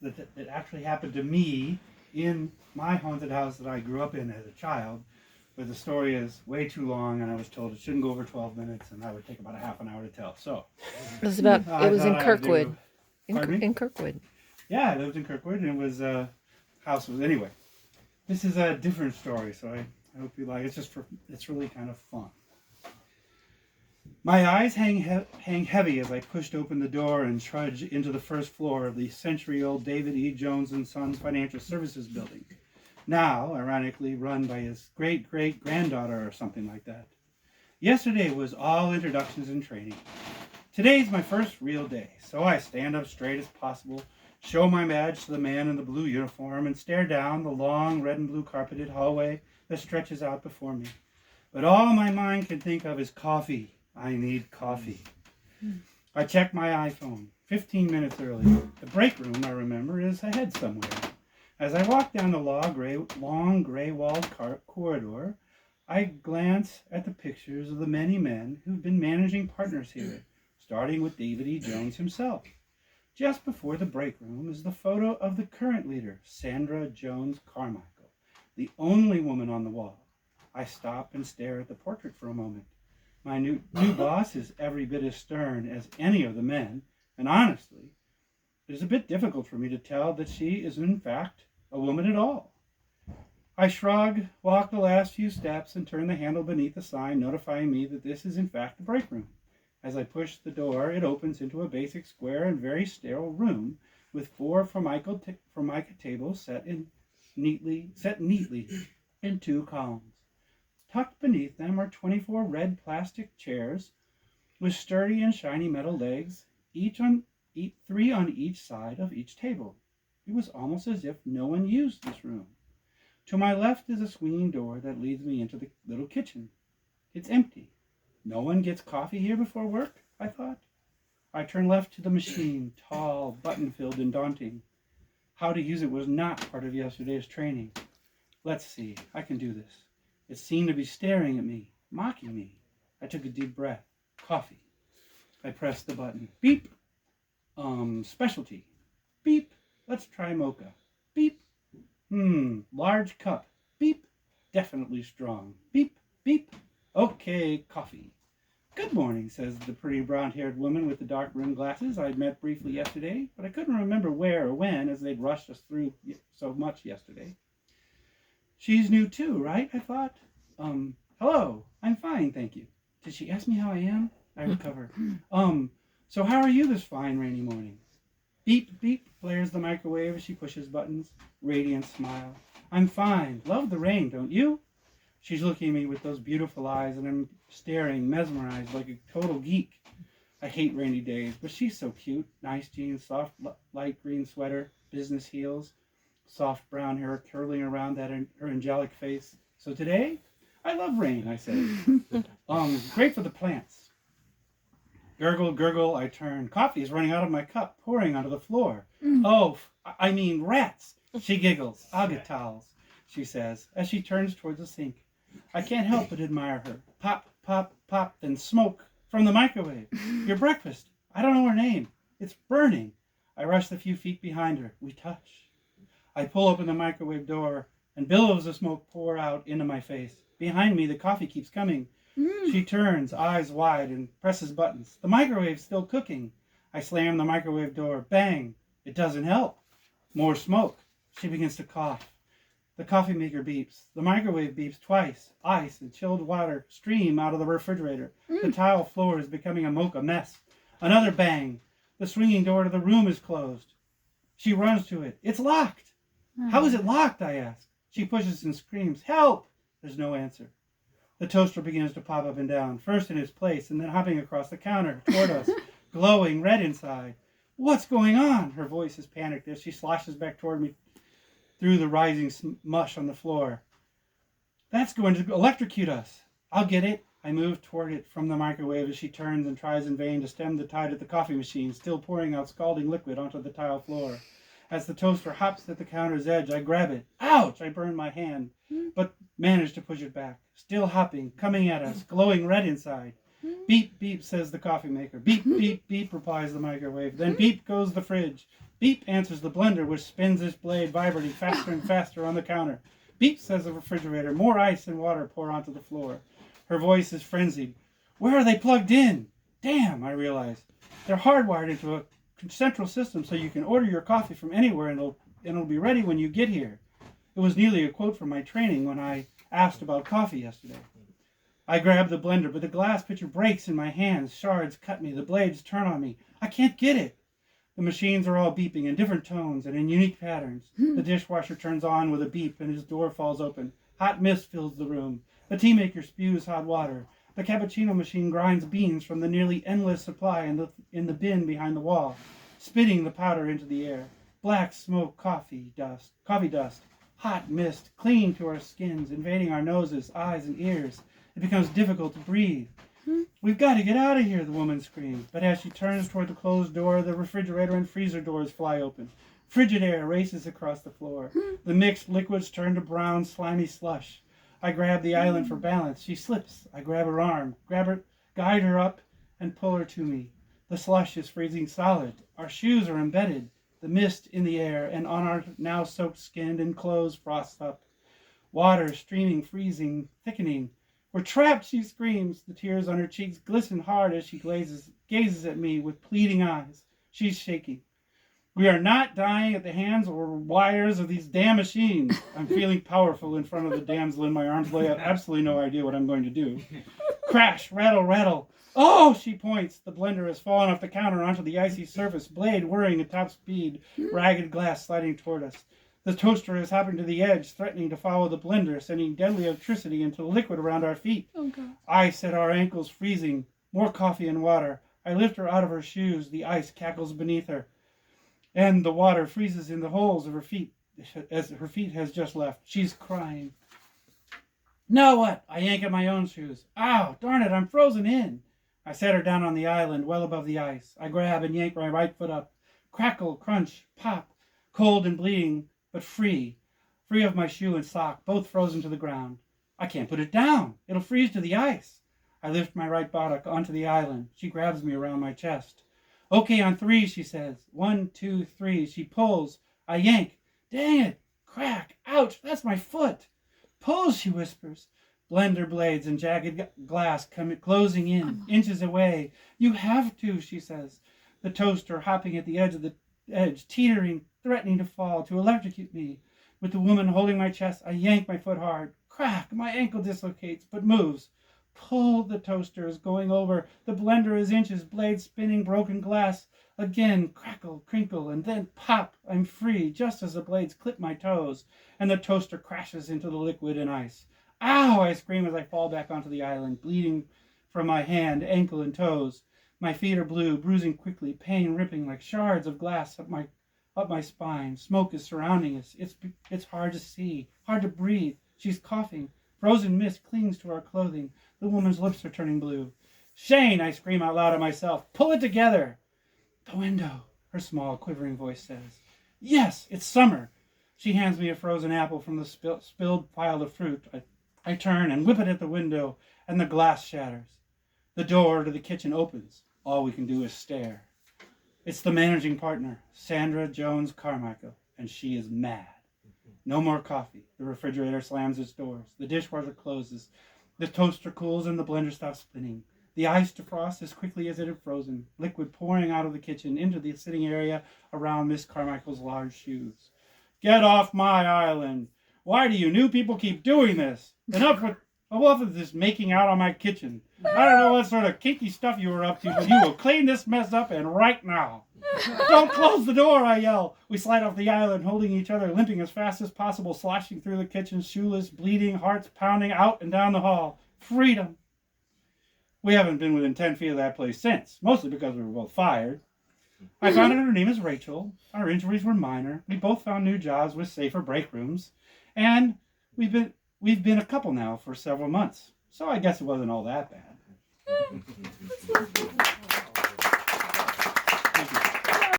that actually happened to me in my haunted house that I grew up in as a child. But the story is way too long, and I was told it shouldn't go over 12 minutes, and that would take about a half an hour to tell. So It was about. I It was in thought I would do. Kirkwood. Pardon me? In Kirkwood. Yeah, I lived in Kirkwood, and it was house was anyway. This is a different story, so I hope you like it. It's really kind of fun. My eyes hang heavy as I pushed open the door and trudged into the first floor of the century-old David E. Jones and Sons Financial Services building, now ironically run by his great-great-granddaughter or something like that. Yesterday was all introductions and training. Today's my first real day, so I stand up straight as possible, show my badge to the man in the blue uniform, and stare down the long red and blue carpeted hallway that stretches out before me. But all my mind can think of is coffee. I need coffee. I check my iPhone. 15 minutes early. The break room, I remember, is ahead somewhere. As I walk down the long gray-walled corridor, I glance at the pictures of the many men who've been managing partners here, starting with David E. Jones himself. Just before the break room is the photo of the current leader, Sandra Jones Carmichael, the only woman on the wall. I stop and stare at the portrait for a moment. My new boss is every bit as stern as any of the men, and honestly, it is a bit difficult for me to tell that she is in fact a woman at all. I shrug, walk the last few steps, and turn the handle beneath the sign notifying me that this is in fact the break room. As I push the door, it opens into a basic square and very sterile room with four Formica tables set neatly in two columns. Tucked beneath them are 24 red plastic chairs with sturdy and shiny metal legs, three on each side of each table. It was almost as if no one used this room. To my left is a swinging door that leads me into the little kitchen. It's empty. No one gets coffee here before work, I thought. I turn left to the machine, tall, button-filled, and daunting. How to use it was not part of yesterday's training. Let's see, I can do this. It seemed to be staring at me, mocking me. I took a deep breath. Coffee. I pressed the button. Beep. Specialty. Beep. Let's try mocha. Beep. Large cup. Beep. Definitely strong. Beep. Beep. Okay, coffee. Good morning, says the pretty brown-haired woman with the dark-rimmed glasses I'd met briefly yesterday, but I couldn't remember where or when, as they'd rushed us through so much yesterday. She's new too, right? I thought. Hello. I'm fine, thank you. Did she ask me how I am? I recover. So how are you this fine rainy morning? Beep, beep, blares the microwave as she pushes buttons. Radiant smile. I'm fine. Love the rain, don't you? She's looking at me with those beautiful eyes, and I'm staring, mesmerized, like a total geek. I hate rainy days, but she's so cute. Nice jeans, soft light green sweater, business heels, soft brown hair curling around her angelic face. So today, I love rain, I say. Great for the plants. Gurgle, gurgle, I turn. Coffee is running out of my cup, pouring onto the floor. Oh, I mean rats. She giggles. I'll get towels, she says, as she turns towards the sink. I can't help but admire her. Pop, pop, pop, then smoke from the microwave. Your breakfast. I don't know her name. It's burning. I rush the few feet behind her. We touch. I pull open the microwave door, and billows of smoke pour out into my face. Behind me, the coffee keeps coming. She turns, eyes wide, and presses buttons. The microwave's still cooking. I slam the microwave door. Bang! It doesn't help. More smoke. She begins to cough. The coffee maker beeps. The microwave beeps twice. Ice and chilled water stream out of the refrigerator. The tile floor is becoming a mocha mess. Another bang. The swinging door to the room is closed. She runs to it. It's locked. How is it locked? I ask. She pushes and screams. Help! There's no answer. The toaster begins to pop up and down, first in its place and then hopping across the counter toward us, glowing red inside. What's going on? Her voice is panicked as she sloshes back toward me through the rising mush on the floor. That's going to electrocute us. I'll get it. I move toward it from the microwave as she turns and tries in vain to stem the tide at the coffee machine, still pouring out scalding liquid onto the tile floor. As the toaster hops at the counter's edge, I grab it. Ouch! I burn my hand, but manage to push it back. Still hopping, coming at us, glowing red inside. Beep, beep, says the coffee maker. Beep, beep, beep, replies the microwave. Then beep goes the fridge. Beep, answers the blender, which spins its blade, vibrating faster and faster on the counter. Beep, says the refrigerator. More ice and water pour onto the floor. Her voice is frenzied. Where are they plugged in? Damn, I realize. They're hardwired into a central system so you can order your coffee from anywhere and it'll be ready when you get here. It was nearly a quote from my training when I asked about coffee yesterday. I grab the blender, but the glass pitcher breaks in my hands. Shards cut me. The blades turn on me. I can't get it. The machines are all beeping in different tones and in unique patterns. The dishwasher turns on with a beep and his door falls open. Hot mist fills the room. The tea maker spews hot water. The cappuccino machine grinds beans from the nearly endless supply in the bin behind the wall, spitting the powder into the air. Black smoke, coffee dust. Hot mist, clinging to our skins, invading our noses, eyes, and ears. It becomes difficult to breathe. We've got to get out of here, the woman screams. But as she turns toward the closed door, the refrigerator and freezer doors fly open. Frigid air races across the floor. The mixed liquids turn to brown, slimy slush. I grab the island for balance. She slips. I grab her arm, guide her up, and pull her to me. The slush is freezing solid. Our shoes are embedded. The mist in the air and on our now soaked skin and clothes frosts up. Water streaming, freezing, thickening. We're trapped, she screams. The tears on her cheeks glisten hard as she gazes at me with pleading eyes. She's shaking. We are not dying at the hands or wires of these damn machines. I'm feeling powerful in front of the damsel in my arms. I have absolutely no idea what I'm going to do. Crash, rattle, rattle. Oh, she points. The blender has fallen off the counter onto the icy surface, blade whirring at top speed, ragged glass sliding toward us. The toaster is hopping to the edge, threatening to follow the blender, sending deadly electricity into the liquid around our feet. Oh, God. Ice at our ankles, freezing. More coffee and water. I lift her out of her shoes. The ice cackles beneath her, and the water freezes in the holes of her feet as her feet has just left. She's crying. Now what? I yank at my own shoes. Ow, darn it, I'm frozen in. I set her down on the island, well above the ice. I grab and yank my right foot up. Crackle, crunch, pop. Cold and bleeding, but free. Free of my shoe and sock, both frozen to the ground. I can't put it down. It'll freeze to the ice. I lift my right buttock onto the island. She grabs me around my chest. Okay, on 3, she says. 1, 2, 3. She pulls. I yank. Dang it. Crack. Ouch, that's my foot. Pull, she whispers. Blender blades and jagged glass come closing in, inches away. You have to, she says. The toaster hopping at the edge, teetering, threatening to fall, to electrocute me. With the woman holding my chest, I yank my foot hard. Crack! My ankle dislocates, but moves. Pull, the toaster is going over. The blender is inches, blades spinning, broken glass. Again, crackle, crinkle, and then pop. I'm free, just as the blades clip my toes, and the toaster crashes into the liquid and ice. Ow! I scream as I fall back onto the island, bleeding from my hand, ankle, and toes. My feet are blue, bruising quickly, pain ripping like shards of glass up my spine. Smoke is surrounding us. It's hard to see, hard to breathe. She's coughing. Frozen mist clings to our clothing. The woman's lips are turning blue. Shane, I scream out loud at myself. Pull it together. The window, her small, quivering voice says. Yes, it's summer. She hands me a frozen apple from the spilled pile of fruit. I turn and whip it at the window, and the glass shatters. The door to the kitchen opens. All we can do is stare. It's the managing partner, Sandra Jones Carmichael, and she is mad. No more coffee. The refrigerator slams its doors. The dishwasher closes. The toaster cools and the blender stops spinning. The ice defrosts as quickly as it had frozen, liquid pouring out of the kitchen into the sitting area around Miss Carmichael's large shoes. Get off my island! Why do you new people keep doing this? Enough with this making out on my kitchen. I don't know what sort of kinky stuff you were up to, but you will clean this mess up and right now. Don't close the door, I yell. We slide off the island, holding each other, limping as fast as possible, sloshing through the kitchen, shoeless, bleeding, hearts pounding out and down the hall. Freedom. We haven't been within 10 feet of that place since, mostly because we were both fired. I found out her name is Rachel. Our injuries were minor. We both found new jobs with safer break rooms. And we've been a couple now for several months. So I guess it wasn't all that bad.